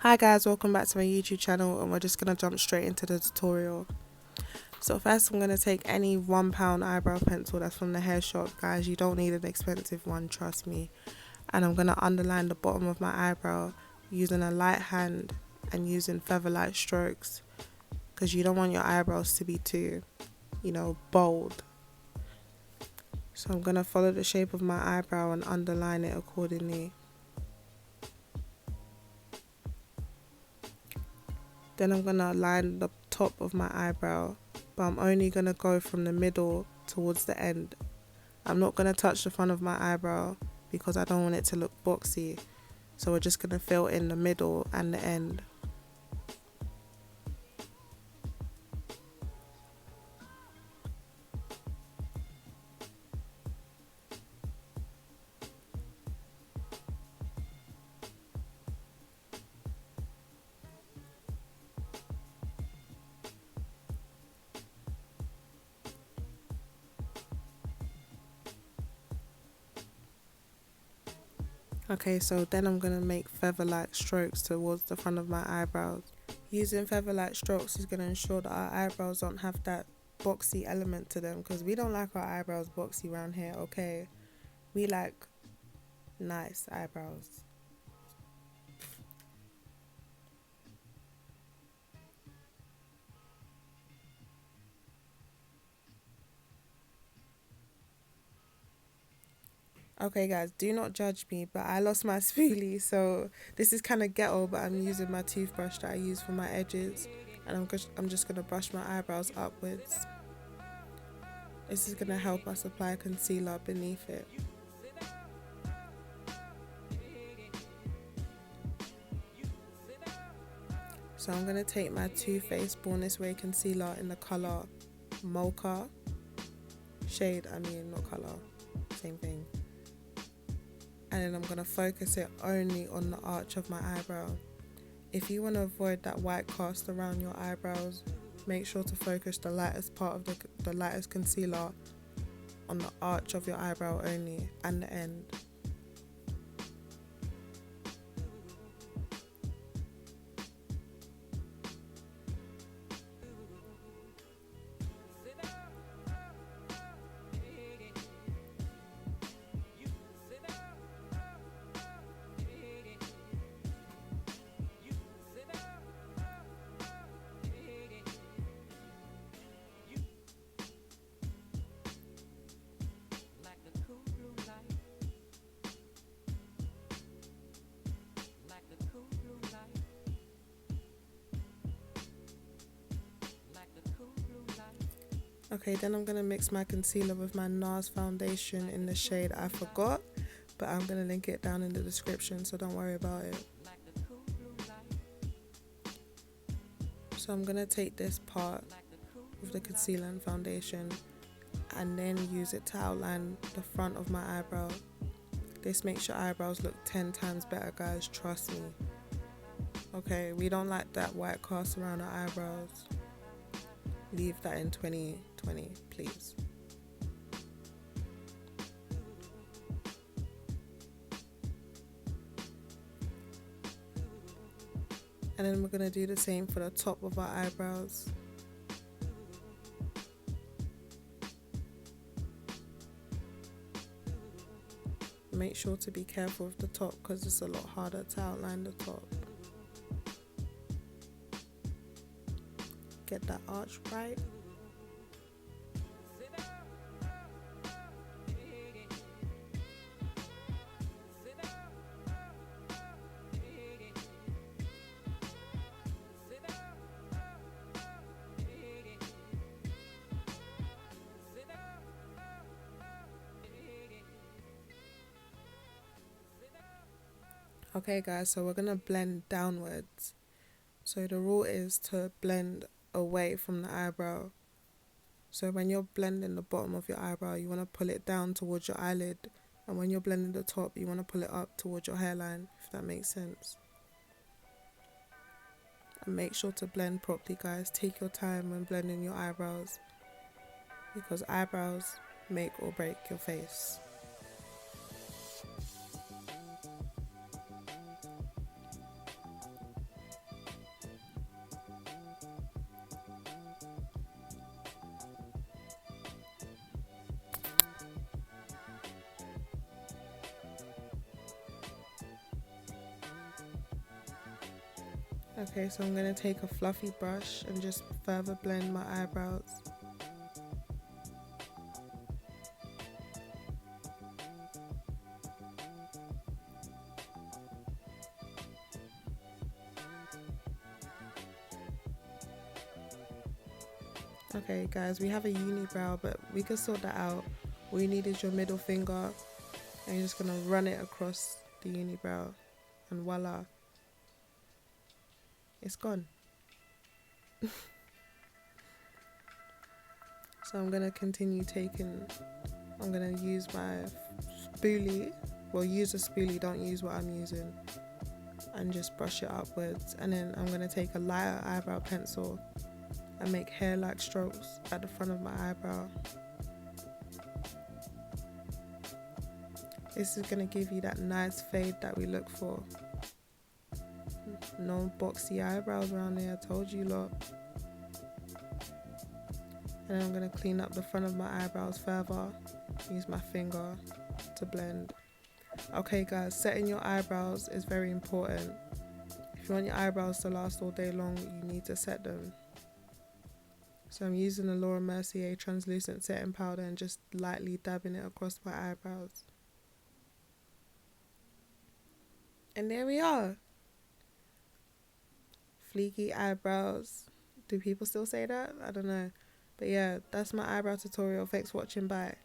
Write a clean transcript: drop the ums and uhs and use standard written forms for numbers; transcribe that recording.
Hi guys, welcome back to my YouTube channel, and we're just going to jump straight into the tutorial. So first I'm going to take any £1 eyebrow pencil that's from the hair shop. Guys, you don't need an expensive one, trust me. And I'm going to underline the bottom of my eyebrow using a light hand and using feather light strokes, because you don't want your eyebrows to be too, bold. So I'm going to follow the shape of my eyebrow and underline it accordingly. Then I'm going to line the top of my eyebrow, but I'm only going to go from the middle towards the end. I'm not going to touch the front of my eyebrow because I don't want it to look boxy. So we're just going to fill in the middle and the end. Okay, so then I'm going to make feather-like strokes towards the front of my eyebrows. Using feather-like strokes is going to ensure that our eyebrows don't have that boxy element to them, because we don't like our eyebrows boxy around here, okay? We like nice eyebrows. Okay guys, do not judge me, but I lost my spoolie, so this is kind of ghetto, but I'm using my toothbrush that I use for my edges, and I'm just going to brush my eyebrows upwards. This is going to help us apply concealer beneath it. So I'm going to take my Too Faced Born This Way concealer in the colour Mocha. Not colour, same thing. And then I'm going to focus it only on the arch of my eyebrow. If you want to avoid that white cast around your eyebrows, make sure to focus the lightest part of the lightest concealer on the arch of your eyebrow only and the end. Okay, then I'm going to mix my concealer with my NARS foundation in the shade I Forgot, but I'm going to link it down in the description, so don't worry about it. So I'm going to take this part with the concealer and foundation and then use it to outline the front of my eyebrow. This makes your eyebrows look 10 times better, guys, trust me. Okay, we don't like that white cast around our eyebrows. Leave that in 2020, please. And then we're going to do the same for the top of our eyebrows. Make sure to be careful with the top because it's a lot harder to outline the top. Get that arch right. Okay guys, so we're going to blend downwards. So the rule is to blend away from the eyebrow. So when you're blending the bottom of your eyebrow, you want to pull it down towards your eyelid. And when you're blending the top, you want to pull it up towards your hairline, if that makes sense. And make sure to blend properly, guys. Take your time when blending your eyebrows, because eyebrows make or break your face. Okay, so I'm going to take a fluffy brush and just further blend my eyebrows. Okay guys, we have a unibrow, but we can sort that out. All you need is your middle finger, and you're just going to run it across the unibrow, and voila, it's gone. So I'm going to continue I'm going to use my spoolie. Well, use a spoolie, don't use what I'm using. And just brush it upwards. And then I'm going to take a lighter eyebrow pencil and make hair-like strokes at the front of my eyebrow. This is going to give you that nice fade that we look for. No boxy eyebrows around here, I told you lot. And then I'm going to clean up the front of my eyebrows further. Use my finger to blend. Okay guys, setting your eyebrows is very important. If you want your eyebrows to last all day long, you need to set them. So I'm using the Laura Mercier translucent setting powder and just lightly dabbing it across my eyebrows. And there we are. Fleeky eyebrows. Do people still say that? I don't know. But yeah, that's my eyebrow tutorial. Thanks for watching. Bye.